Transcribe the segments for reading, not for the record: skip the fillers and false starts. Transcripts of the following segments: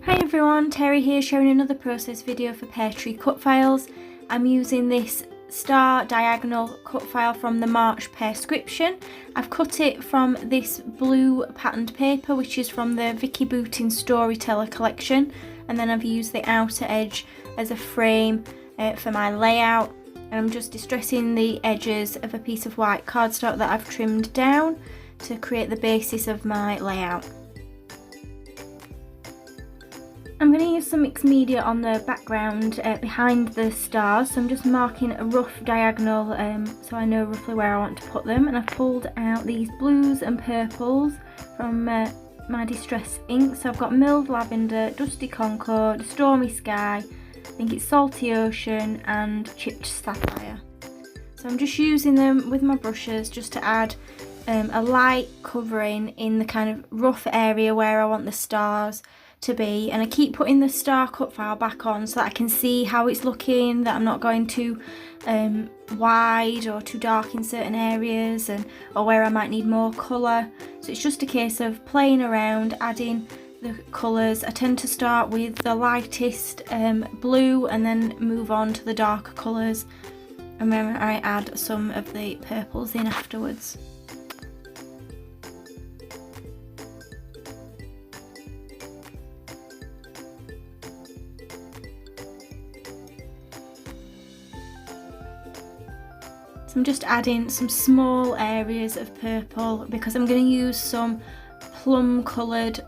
Hi everyone, Terry here showing another process video for Peartree Cutfiles. I'm using this star diagonal cut file from the March Pearscription. I've cut it from this blue patterned paper which is from the Vicki Boutin Storyteller collection, and then I've used the outer edge as a frame for my layout, and I'm just distressing the edges of a piece of white cardstock that I've trimmed down to create the basis of my layout. I'm going to use some mixed media on the background behind the stars, so I'm just marking a rough diagonal so I know roughly where I want to put them, and I've pulled out these blues and purples from my distress ink. So I've got milled lavender, dusty concord, stormy sky, I think it's salty ocean and chipped sapphire. So I'm just using them with my brushes just to add a light covering in the kind of rough area where I want the stars to be, and I keep putting the star cut file back on so that I can see how it's looking, that I'm not going too wide or too dark in certain areas, or where I might need more colour. So it's just a case of playing around, adding the colours. I tend to start with the lightest blue and then move on to the darker colours, and then I add some of the purples in afterwards. So I'm just adding some small areas of purple because I'm going to use some plum coloured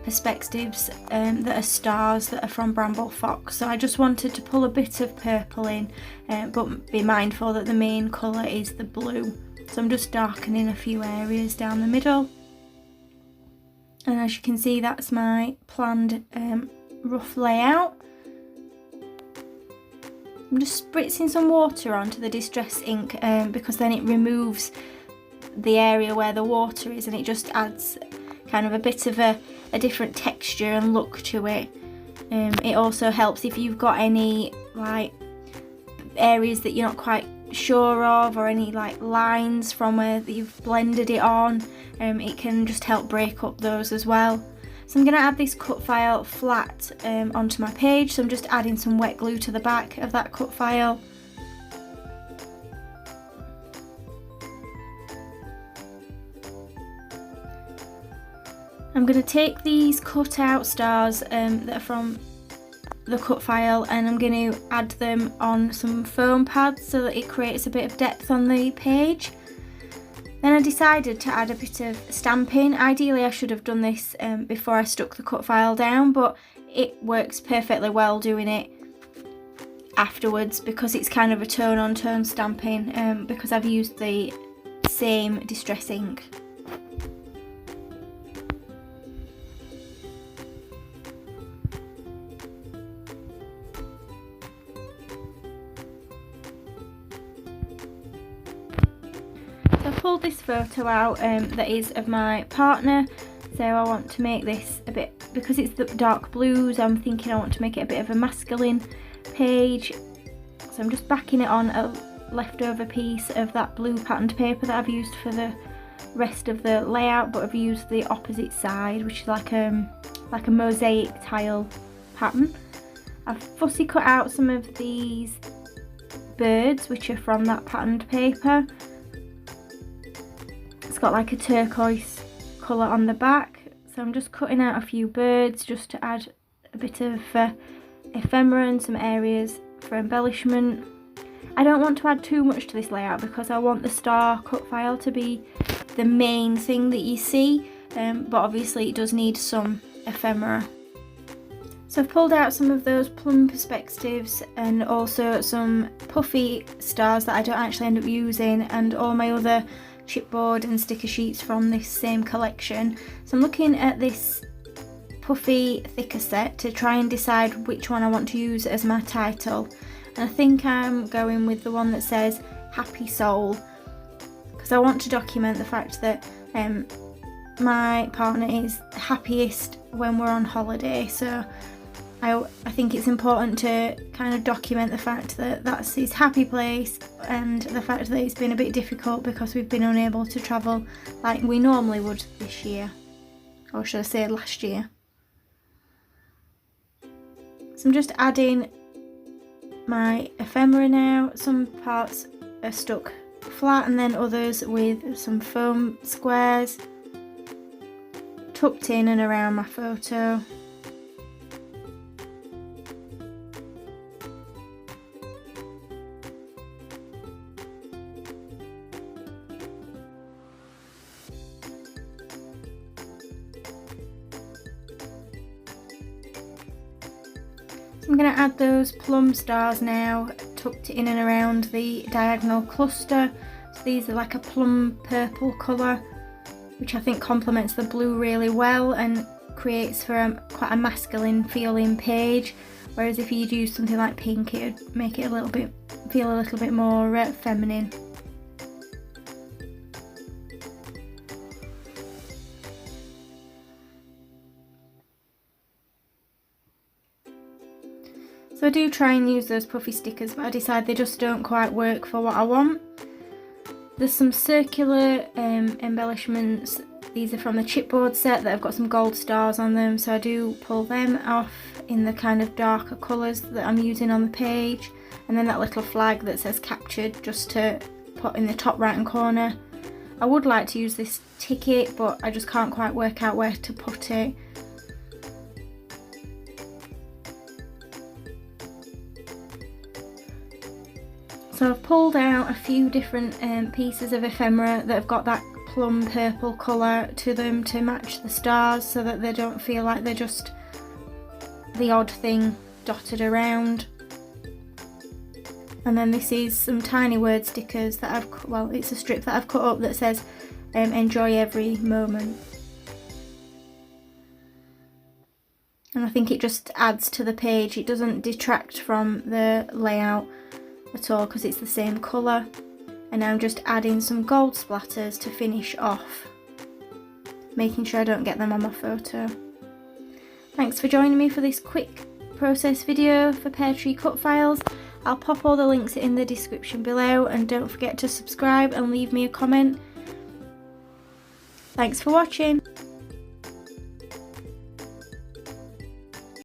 perspectives that are stars that are from Bramble Fox. So I just wanted to pull a bit of purple in, but be mindful that the main colour is the blue. So I'm just darkening a few areas down the middle. And as you can see, that's my planned rough layout. I'm just spritzing some water onto the distress ink because then it removes the area where the water is, and it just adds kind of a bit of a different texture and look to it. It also helps if you've got any like areas that you're not quite sure of, or any like lines from where you've blended it on. It can just help break up those as well. So I'm going to add this cut file flat onto my page, so I'm just adding some wet glue to the back of that cut file. I'm going to take these cut out stars that are from the cut file, and I'm going to add them on some foam pads so that it creates a bit of depth on the page. Then I decided to add a bit of stamping. Ideally I should have done this before I stuck the cut file down, but it works perfectly well doing it afterwards because it's kind of a tone on tone stamping because I've used the same distress ink. So I pulled this photo out that is of my partner, so I want to make this a bit, because it's the dark blues, I'm thinking I want to make it a bit of a masculine page. So I'm just backing it on a leftover piece of that blue patterned paper that I've used for the rest of the layout, but I've used the opposite side, which is like a mosaic tile pattern. I've fussy cut out some of these birds which are from that patterned paper. It's got like a turquoise colour on the back, so I'm just cutting out a few birds just to add a bit of ephemera and some areas for embellishment. I don't want to add too much to this layout because I want the star cut file to be the main thing that you see, but obviously it does need some ephemera. So I've pulled out some of those plum perspectives and also some puffy stars that I don't actually end up using, and all my other chipboard and sticker sheets from this same collection. So I'm looking at this puffy thicker set to try and decide which one I want to use as my title, and I think I'm going with the one that says Happy Soul because I want to document the fact that my partner is happiest when we're on holiday, so I think it's important to kind of document the fact that that's his happy place, and the fact that it's been a bit difficult because we've been unable to travel like we normally would this year, or should I say last year. So I'm just adding my ephemera now. Some parts are stuck flat and then others with some foam squares tucked in and around my photo. I'm going to add those plum stars now, tucked in and around the diagonal cluster. So these are like a plum purple colour, which I think complements the blue really well and creates for quite a masculine feeling page. Whereas if you'd use something like pink, it would make it feel a little bit more feminine. So I do try and use those puffy stickers, but I decide they just don't quite work for what I want. There's some circular embellishments. These are from the chipboard set that have got some gold stars on them, so I do pull them off in the kind of darker colours that I'm using on the page. And then that little flag that says captured, just to put in the top right hand corner. I would like to use this ticket, but I just can't quite work out where to put it. So I've pulled out a few different pieces of ephemera that have got that plum purple colour to them to match the stars, so that they don't feel like they're just the odd thing dotted around. And then this is some tiny word stickers that it's a strip that I've cut up that says enjoy every moment. And I think it just adds to the page. It doesn't detract from the layout at all because it's the same colour. And now I'm just adding some gold splatters to finish off, making sure I don't get them on my photo. Thanks for joining me for this quick process video for Peartree Cutfiles. I'll pop all the links in the description below, and don't forget to subscribe and leave me a comment. Thanks for watching.